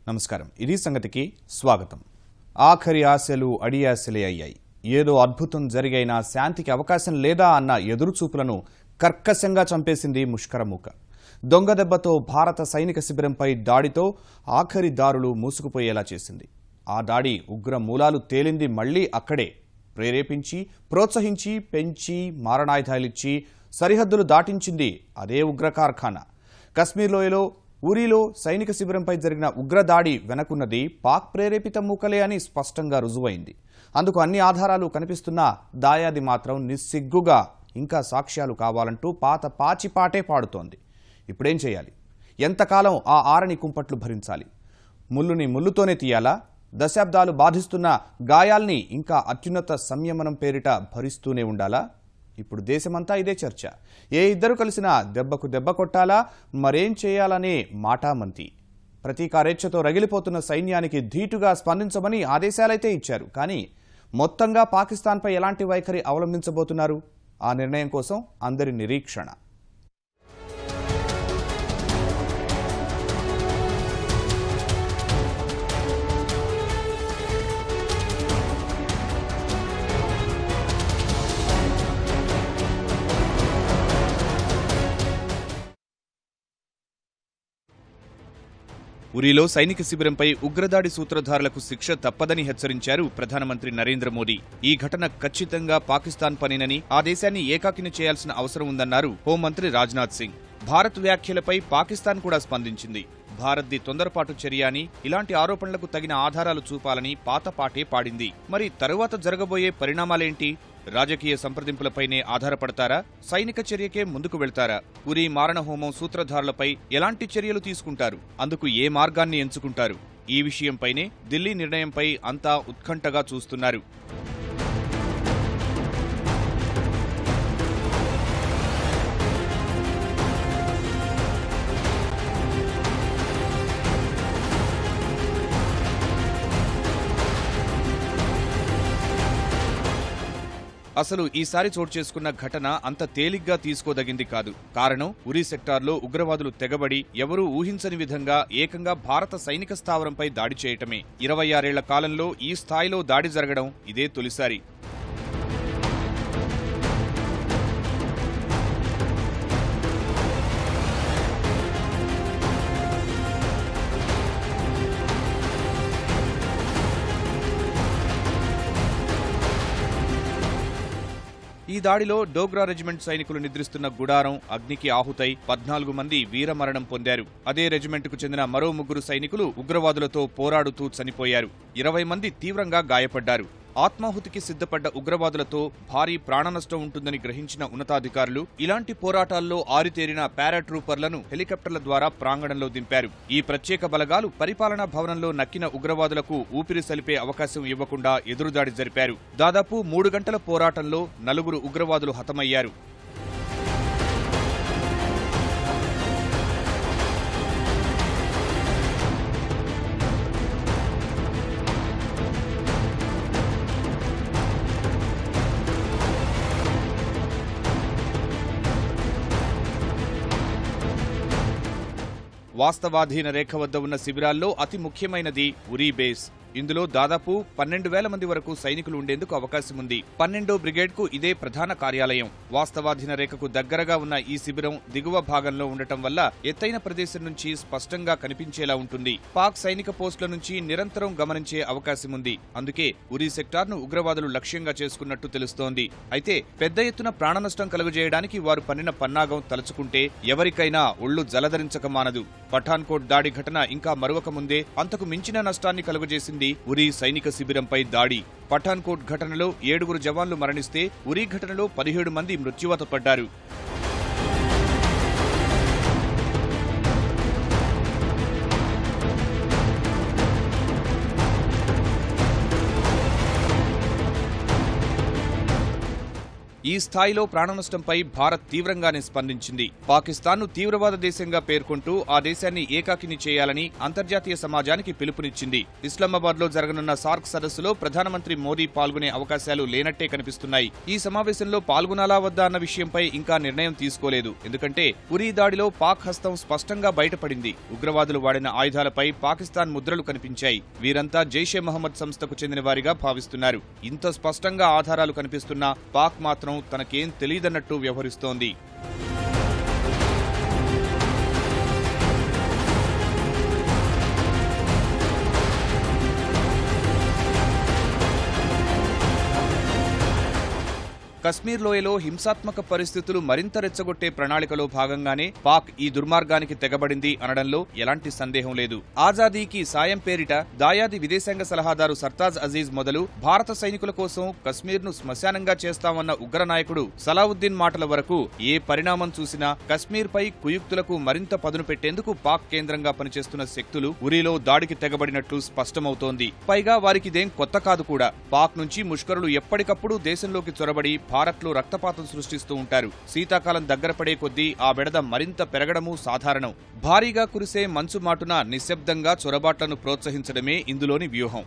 నమస్కారం. ఇది సంగతికి స్వాగతం. ఆఖరి ఆశలు అడియాశలే అయ్యాయి. ఏదో అద్భుతం జరిగైనా శాంతికి అవకాశం లేదా అన్న ఎదురుచూపులను కర్కశంగా చంపేసింది ముష్కరమూక. దొంగ దెబ్బతో భారత సైనిక శిబిరంపై దాడితో ఆఖరి దారులు మూసుకుపోయేలా చేసింది. ఆ దాడి ఉగ్ర మూలాలు తేలింది మళ్లీ అక్కడే. ప్రేరేపించి, ప్రోత్సహించి, పెంచి, మారణాయుధాలిచ్చి సరిహద్దులు దాటించింది అదే ఉగ్ర కార్ఖానా. కశ్మీర్ లోయలో ఉరీలో సైనిక శిబిరంపై జరిగిన ఉగ్రదాడి వెనకున్నది పాక్ ప్రేరేపిత మూకలే అని స్పష్టంగా రుజువైంది. అందుకు అన్ని ఆధారాలు కనిపిస్తున్నా దాయాది మాత్రం నిస్సిగ్గుగా ఇంకా సాక్ష్యాలు కావాలంటూ పాత పాచిపాటే పాడుతోంది. ఇప్పుడేం చేయాలి? ఎంతకాలం ఆ ఆరని కుంపట్లు భరించాలి? ముల్లుని ముల్లుతోనే తీయాలా? దశాబ్దాలు బాధిస్తున్న గాయాల్ని ఇంకా అత్యున్నత సంయమనం పేరిట భరిస్తూనే ఉండాలా? ఇప్పుడు దేశమంతా ఇదే చర్చ. ఏ ఇద్దరు కలిసినా దెబ్బకు దెబ్బ కొట్టాలా, మరేం చేయాలనే మాటామంతి. ప్రతీకారేచ్ఛతో రగిలిపోతున్న సైన్యానికి ధీటుగా స్పందించమని ఆదేశాలైతే ఇచ్చారు. కానీ మొత్తంగా పాకిస్తాన్పై ఎలాంటి వైఖరి అవలంబించబోతున్నారు? ఆ నిర్ణయం కోసం అందరి నిరీక్షణ. ఉరీలో సైనిక శిబిరంపై ఉగ్రదాడి సూత్రధారులకు శిక్ష తప్పదని హెచ్చరించారు ప్రధానమంత్రి నరేంద్ర మోదీ. ఈ ఘటన ఖచ్చితంగా పాకిస్తాన్ పనేనని, ఆ దేశాన్ని ఏకాకిని చేయాల్సిన అవసరం ఉందన్నారు హోంమంత్రి రాజ్నాథ్ సింగ్. భారత్ వ్యాఖ్యలపై పాకిస్తాన్ కూడా స్పందించింది. భారత్ది తొందరపాటు చర్య అని, ఇలాంటి ఆరోపణలకు తగిన ఆధారాలు చూపాలని పాతపాటే పాడింది. మరి తరువాత జరగబోయే పరిణామాలేంటి? రాజకీయ సంప్రదింపులపైనే ఆధారపడతారా? సైనిక చర్యకే ముందుకు వెళ్తారా? ఉరీ మారణహోమం సూత్రధారులపై ఎలాంటి చర్యలు తీసుకుంటారు? అందుకు ఏ మార్గాన్ని ఎంచుకుంటారు? ఈ విషయంపైనే ఢిల్లీ నిర్ణయంపై అంతా ఉత్కంఠగా చూస్తున్నారు. అసలు ఈసారి చోటు చేసుకున్న ఘటన అంత తేలిగ్గా తీసుకోదగింది కాదు. కారణం, ఉరీ సెక్టార్లో ఉగ్రవాదులు తెగబడి ఎవరూ ఊహించని విధంగా ఏకంగా భారత సైనిక స్థావరంపై దాడి చేయటమే. 26 ఏళ్ల కాలంలో ఈ స్థాయిలో దాడి జరగడం ఇదే తొలిసారి. ఈ దాడిలో డోగ్రా రెజిమెంట్ సైనికులు నిద్రిస్తున్న గుడారం అగ్నికి ఆహుతై 14 మంది వీరమరణం పొందారు. అదే రెజిమెంట్కు చెందిన మరో 3 సైనికులు ఉగ్రవాదులతో పోరాడుతూ చనిపోయారు. 20 మంది తీవ్రంగా గాయపడ్డారు. ఆత్మాహుతికి సిద్ధపడ్డ ఉగ్రవాదులతో భారీ ప్రాణనష్టం ఉంటుందని గ్రహించిన ఉన్నతాధికారులు ఇలాంటి పోరాటాల్లో ఆరితేరిన పారాట్రూపర్లను హెలికాప్టర్ల ద్వారా ప్రాంగణంలో దింపారు. ఈ ప్రత్యేక బలగాలు పరిపాలనా భవనంలో నక్కిన ఉగ్రవాదులకు ఊపిరి సలిపే అవకాశం ఇవ్వకుండా ఎదురుదాడి జరిపారు. దాదాపు 3 గంటల పోరాటంలో 4 ఉగ్రవాదులు హతమయ్యారు. వాస్తవాధీన రేఖ వద్ద ఉన్న శిబిరాల్లో అతి ముఖ్యమైనది ఉరీ బేస్. ఇందులో దాదాపు 12,000 మంది వరకు సైనికులు ఉండేందుకు అవకాశం ఉంది. 12వ బ్రిగేడ్కు ఇదే ప్రధాన కార్యాలయం. వాస్తవాధీన రేఖకు దగ్గరగా ఉన్న ఈ శిబిరం దిగువ భాగంలో ఉండటం వల్ల ఎత్తైన ప్రదేశం నుంచి స్పష్టంగా కనిపించేలా ఉంటుంది. పాక్ సైనిక పోస్టుల నుంచి నిరంతరం గమనించే అవకాశం ఉంది. అందుకే ఉరీ సెక్టార్ను ఉగ్రవాదులు లక్ష్యంగా చేసుకున్నట్టు తెలుస్తోంది. అయితే పెద్ద ఎత్తున ప్రాణనష్టం కలుగజేయడానికి వారు పన్నిన పన్నాగం తలుచుకుంటే ఎవరికైనా ఒళ్లు జలధరించక మానదు. పఠాన్కోట్ దాడి ఘటన ఇంకా మరొక ముందే అంతకు మించిన నష్టాన్ని కలుగజేసింది ఉరీ సైనిక శిబిరంపై దాడి. పఠాన్కోట్ ఘటనలో 7 జవాన్లు మరణిస్తే ఉరీ ఘటనలో 17 మంది మృత్యువాత పడ్డారు. ఈ ఈ స్థాయిలో ప్రాణనష్టంపై భారత్ తీవ్రంగానే స్పందించింది. పాకిస్తాన్ను తీవ్రవాద దేశంగా పేర్కొంటూ ఆ దేశాన్ని ఏకాకిని చేయాలని అంతర్జాతీయ సమాజానికి పిలుపునిచ్చింది. ఇస్లామాబాద్లో జరగనున్న సార్క్ సదస్సులో ప్రధానమంత్రి మోదీ పాల్గొనే అవకాశాలు లేనట్టే కనిపిస్తున్నాయి. ఈ సమావేశంలో పాల్గొనాలా వద్దా అన్న విషయంపై ఇంకా నిర్ణయం తీసుకోలేదు. ఎందుకంటే ఉరీ దాడిలో పాక్ హస్తం స్పష్టంగా బయటపడింది. ఉగ్రవాదులు వాడిన ఆయుధాలపై పాకిస్తాన్ ముద్రలు కనిపించాయి. వీరంతా జైషే మహమ్మద్ సంస్థకు చెందిన వారిగా భావిస్తున్నారు. ఇంత స్పష్టంగా ఆధారాలు కనిపిస్తున్నా పాక్ మాత్రం తనకేం తెలియదన్నట్టు వ్యవహరిస్తోంది. కశ్మీర్ లోయలో హింసాత్మక పరిస్థితులు మరింత రెచ్చగొట్టే ప్రణాళికలో భాగంగానే పాక్ ఈ దుర్మార్గానికి తెగబడింది అనడంలో ఎలాంటి సందేహం లేదు. ఆజాదీకి సాయం పేరిట దాయాది విదేశాంగ సలహాదారు సర్తాజ్ అజీజ్ మొదలు భారత సైనికుల కోసం కశ్మీర్ను శ్మశానంగా చేస్తామన్న ఉగ్రనాయకుడు సలావుద్దీన్ మాటల వరకు ఏ పరిణామం చూసినా కశ్మీర్పై కుయుక్తులకు మరింత పదును పెట్టేందుకు పాక్ కేంద్రంగా పనిచేస్తున్న శక్తులు ఉరీలో దాడికి తెగబడినట్లు స్పష్టమవుతోంది. పైగా వారికిదేం కొత్త కాదు కూడా. పాక్ నుంచి ముష్కరులు ఎప్పటికప్పుడు దేశంలోకి చొరబడి భారత్లో రక్తపాతం సృష్టిస్తూ ఉంటారు. శీతాకాలం దగ్గర పడే కొద్దీ ఆ బెడద మరింత పెరగడమూ సాధారణం. భారీగా కురిసే మంచు మాటున నిశ్శబ్దంగా చొరబాట్లను ప్రోత్సహించడమే ఇందులోని వ్యూహం.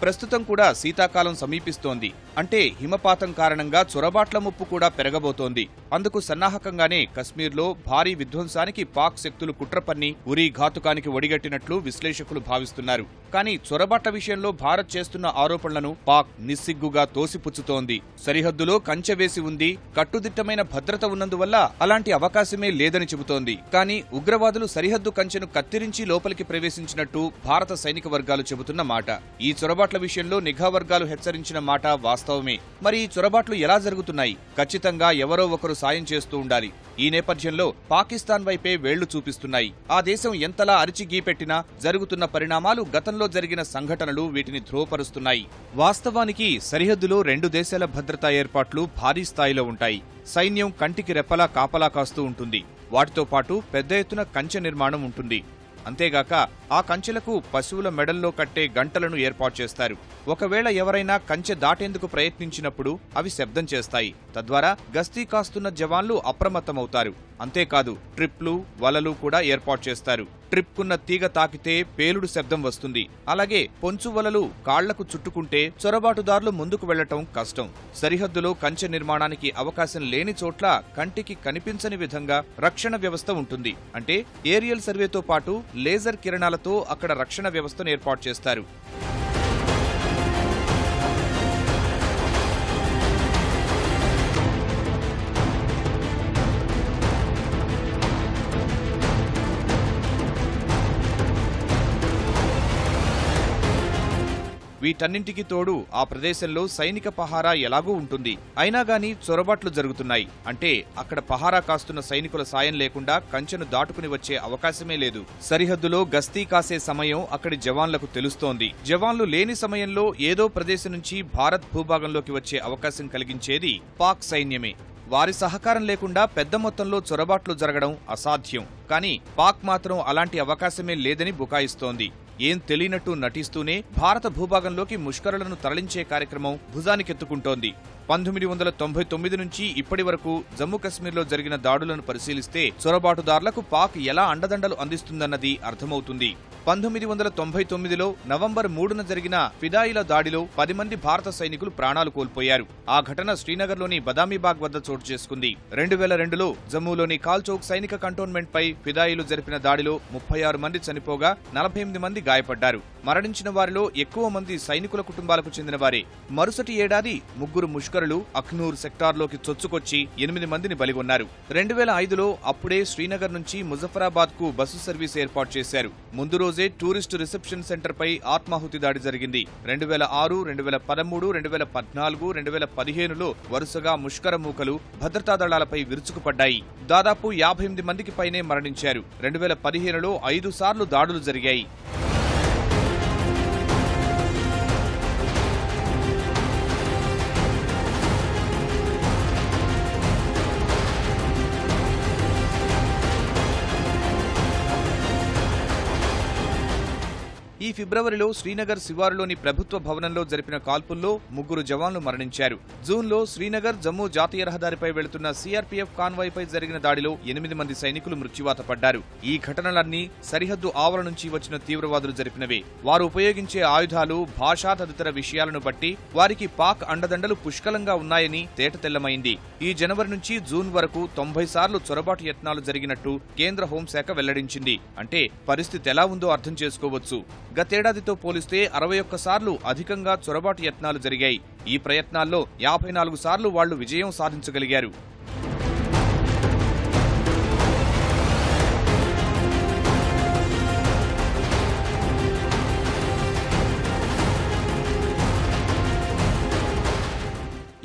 ప్రస్తుతం కూడా శీతాకాలం సమీపిస్తోంది. అంటే హిమపాతం కారణంగా చొరబాట్ల ముప్పు కూడా పెరగబోతోంది. అందుకు సన్నాహకంగానే కశ్మీర్లో భారీ విధ్వంసానికి పాక్ శక్తులు కుట్ర పన్ని ఉరీ ఘాతుకానికి ఒడిగట్టినట్లు విశ్లేషకులు భావిస్తున్నారు. కానీ చొరబాట్ల విషయంలో భారత్ చేస్తున్న ఆరోపణలను పాక్ నిస్సిగ్గుగా తోసిపుచ్చుతోంది. సరిహద్దులో కంచె వేసి ఉంది, కట్టుదిట్టమైన భద్రత ఉన్నందువల్ల అలాంటి అవకాశమే లేదని చెబుతోంది. కానీ ఉగ్రవాదులు సరిహద్దు కంచెను కత్తిరించి లోపలికి ప్రవేశించినట్టు భారత సైనిక వర్గాలు చెబుతున్న మాట. ఈ చొరబాట్ల విషయంలో నిఘా వర్గాలు హెచ్చరించిన మాట వాస్తవమే. మరి ఈ చొరబాట్లు ఎలా జరుగుతున్నాయి? ఖచ్చితంగా ఎవరో ఒకరు సాయం చేస్తూ ఉండాలి. ఈ నేపథ్యంలో పాకిస్తాన్ వైపే వేళ్లు చూపిస్తున్నాయి. ఆ దేశం ఎంతలా అరిచి గీపెట్టినా జరుగుతున్న పరిణామాలు, గతంలో జరిగిన సంఘటనలు వీటిని ధ్రువపరుస్తున్నాయి. వాస్తవానికి సరిహద్దులో రెండు దేశాల భద్రతా ఏర్పాట్లు భారీ స్థాయిలో ఉంటాయి. సైన్యం కంటికి రెప్పలా కాపలా కాస్తూ ఉంటుంది. వాటితో పాటు పెద్ద ఎత్తున కంచె నిర్మాణం ఉంటుంది. అంతేగాక ఆ కంచెలకు పశువుల మెడల్లో కట్టే గంటలను ఏర్పాటు చేస్తారు. ఒకవేళ ఎవరైనా కంచె దాటేందుకు ప్రయత్నించినప్పుడు అవి శబ్దం చేస్తాయి. తద్వారా గస్తీ కాస్తున్న జవాన్లు అప్రమత్తమవుతారు. అంతేకాదు ట్రిప్లు, వలలు కూడా ఏర్పాటు చేస్తారు. ట్రిప్కున్న తీగ తాకితే పేలుడు శబ్దం వస్తుంది. అలాగే పొంచు వలలు కాళ్లకు చుట్టుకుంటే చొరబాటుదారులు ముందుకు వెళ్లటం కష్టం. సరిహద్దులో కంచె నిర్మాణానికి అవకాశం లేని చోట్ల కంటికి కనిపించని విధంగా రక్షణ వ్యవస్థ ఉంటుంది. అంటే ఏరియల్ సర్వేతో పాటు లేజర్ కిరణాలతో అక్కడ రక్షణ వ్యవస్థను ఏర్పాటు చేస్తారు. వీటన్నింటికి తోడు ఆ ప్రదేశంలో సైనిక పహారా ఎలాగూ ఉంటుంది. అయినా గానీ చొరబాట్లు జరుగుతున్నాయి. అంటే అక్కడ పహారా కాస్తున్న సైనికుల సాయం లేకుండా కంచెను దాటుకుని వచ్చే అవకాశమే లేదు. సరిహద్దులో గస్తీ కాసే సమయం అక్కడి జవాన్లకు తెలుస్తోంది. జవాన్లు లేని సమయంలో ఏదో ప్రదేశం నుంచి భారత్ భూభాగంలోకి వచ్చే అవకాశం కలిగించేది పాక్ సైన్యమే. వారి సహకారం లేకుండా పెద్ద మొత్తంలో చొరబాట్లు జరగడం అసాధ్యం. కానీ పాక్ మాత్రం అలాంటి అవకాశమే లేదని బుకాయిస్తోంది. ఏం తెలియనట్టు నటిస్తూనే భారత భూభాగంలోకి ముష్కరులను తరలించే కార్యక్రమం భుజానికెత్తుకుంటోంది. 1999 నుంచి ఇప్పటి వరకు జమ్మూ కశ్మీర్లో జరిగిన దాడులను పరిశీలిస్తే చొరబాటుదారులకు పాక్ ఎలా అండదండలు అందిస్తుందన్నది అర్థమవుతుంది. 1999లో నవంబర్ 3న జరిగిన ఫిదాయిల దాడిలో 10 మంది భారత సైనికులు ప్రాణాలు కోల్పోయారు. ఆ ఘటన శ్రీనగర్లోని బదామీబాగ్ వద్ద చోటు చేసుకుంది. 2002లో జమ్మూలోని కాల్చౌక్ సైనిక కంటోన్మెంట్ పై ఫిదాయిలు జరిపిన దాడిలో 36 మంది చనిపోగా 48 మంది గాయపడ్డారు. మరణించిన వారిలో ఎక్కువ మంది సైనికుల కుటుంబాలకు చెందిన వారే. మరుసటి ఏడాది 3 ముష్కరులు అఖ్నూర్ సెక్టార్లోకి చొచ్చుకొచ్చి 8 మందిని బలిగొన్నారు. 2005లో అప్పుడే శ్రీనగర్ నుంచి ముజఫరాబాద్ కు బస్సు సర్వీస్ ఏర్పాటు చేశారు. ముందు రోజే టూరిస్టు రిసెప్షన్ సెంటర్ పై ఆత్మాహుతి దాడి జరిగింది. 2006, 2013, 2014, 2015లో వరుసగా ముష్కర మూకలు భద్రతా దళాలపై విరుచుకుపడ్డాయి. దాదాపు 58 మందికి పైనే మరణించారు. 2015లో 5 సార్లు దాడులు జరిగాయి. ఫిబ్రవరిలో శ్రీనగర్ శివారులోని ప్రభుత్వ భవనంలో జరిపిన కాల్పుల్లో 3 జవాన్లు మరణించారు. జూన్లో శ్రీనగర్ జమ్మూ జాతీయ రహదారిపై వెళుతున్న సీఆర్పీఎఫ్ కాన్వాయ్పై జరిగిన దాడిలో 8 మంది సైనికులు మృత్యువాత పడ్డారు. ఈ ఘటనలన్నీ సరిహద్దు ఆవరణ నుంచి వచ్చిన తీవ్రవాదులు జరిపినవే. వారు ఉపయోగించే ఆయుధాలు, భాషా తదితర విషయాలను బట్టి వారికి పాక్ అండదండలు పుష్కలంగా ఉన్నాయని తేటతెల్లమైంది. ఈ జనవరి నుంచి జూన్ వరకు 90 సార్లు చొరబాటు యత్నాలు జరిగినట్టు కేంద్ర హోంశాఖ వెల్లడించింది. అంటే పరిస్థితి ఎలా ఉందో అర్థం చేసుకోవచ్చు. గతేడాదితో పోలిస్తే 61 సార్లు అధికంగా చొరబాటు యత్నాలు జరిగాయి. ఈ ప్రయత్నాల్లో 54 సార్లు వాళ్లు విజయం సాధించగలిగారు.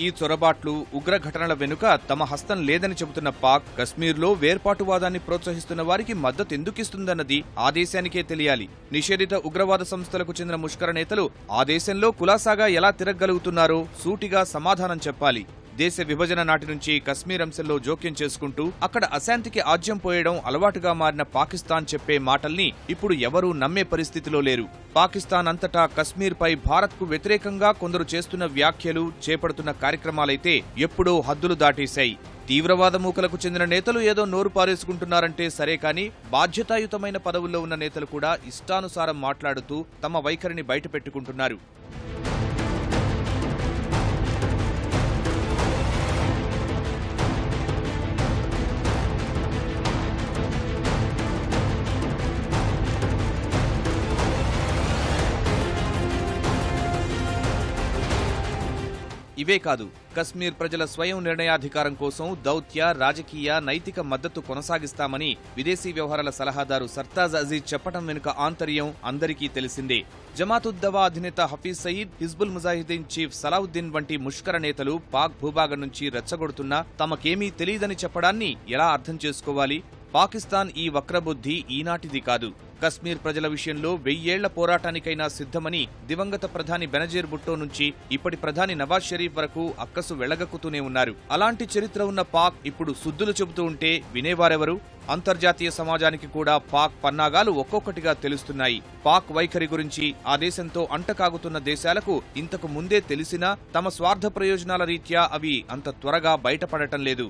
ఈ చొరబాట్లు, ఉగ్ర ఘటనల వెనుక తమ హస్తం లేదని చెబుతున్న పాక్, కశ్మీర్లో వేర్పాటువాదాన్ని ప్రోత్సహిస్తున్న వారికి మద్దతు ఎందుకిస్తుందన్నది ఆ దేశానికే తెలియాలి. నిషేధిత ఉగ్రవాద సంస్థలకు చెందిన ముష్కర నేతలు ఆ దేశంలో కులాసాగా ఎలా తిరగలుగుతున్నారో సూటిగా సమాధానం చెప్పాలి. దేశ విభజన నాటి నుంచి కశ్మీర్ అంశంలో జోక్యం చేసుకుంటూ అక్కడ అశాంతికి ఆజ్యం పోయడం అలవాటుగా మారిన పాకిస్తాన్ చెప్పే మాటల్ని ఇప్పుడు ఎవరూ నమ్మే పరిస్థితిలో లేరు. పాకిస్తాన్ అంతటా కశ్మీర్పై భారత్కు వ్యతిరేకంగా కొందరు చేస్తున్న వ్యాఖ్యలు, చేపడుతున్న కార్యక్రమాలైతే ఎప్పుడో హద్దులు దాటేశాయి. తీవ్రవాద మూకలకు చెందిన నేతలు ఏదో నోరు పారేసుకుంటున్నారంటే సరే కానీ బాధ్యతాయుతమైన పదవుల్లో ఉన్న నేతలు కూడా ఇష్టానుసారం మాట్లాడుతూ తమ వైఖరిని బయటపెట్టుకుంటున్నారు. ఇవే కాదు, కశ్మీర్ ప్రజల స్వయం నిర్ణయాధికారం కోసం దౌత్య, రాజకీయ, నైతిక మద్దతు కొనసాగిస్తామని విదేశీ వ్యవహారాల సలహాదారు సర్తాజ్ అజీజ్ చెప్పడం వెనుక ఆంతర్యం అందరికీ తెలిసిందే. జమాతుద్దవా అధినేత హఫీజ్ సయీద్, హిజ్బుల్ ముజాహిదీన్ చీఫ్ సలావుద్దీన్ వంటి ముష్కర నేతలు పాక్ భూభాగం నుంచి రెచ్చగొడుతున్నా తమకేమీ తెలియదని చెప్పడాన్ని ఎలా అర్థం చేసుకోవాలి? పాకిస్తాన్ ఈ వక్రబుద్ధి ఈనాటిది కాదు. కశ్మీర్ ప్రజల విషయంలో 1000 ఏళ్ల పోరాటానికైనా సిద్ధమని దివంగత ప్రధాని బెనజీర్ భుట్టో నుంచి ఇప్పటి ప్రధాని నవాజ్ షరీఫ్ వరకు అక్కసు వెళ్లగక్కుతూనే ఉన్నారు. అలాంటి చరిత్ర ఉన్న పాక్ ఇప్పుడు సుద్దులు చెబుతూ ఉంటే వినేవారెవరు? అంతర్జాతీయ సమాజానికి కూడా పాక్ పన్నాగాలు ఒక్కొక్కటిగా తెలుస్తున్నాయి. పాక్ వైఖరి గురించి ఆ దేశంతో అంటకాగుతున్న దేశాలకు ఇంతకు ముందే తెలిసినా తమ స్వార్థ ప్రయోజనాల రీత్యా అవి అంత త్వరగా బయటపడటం లేదు.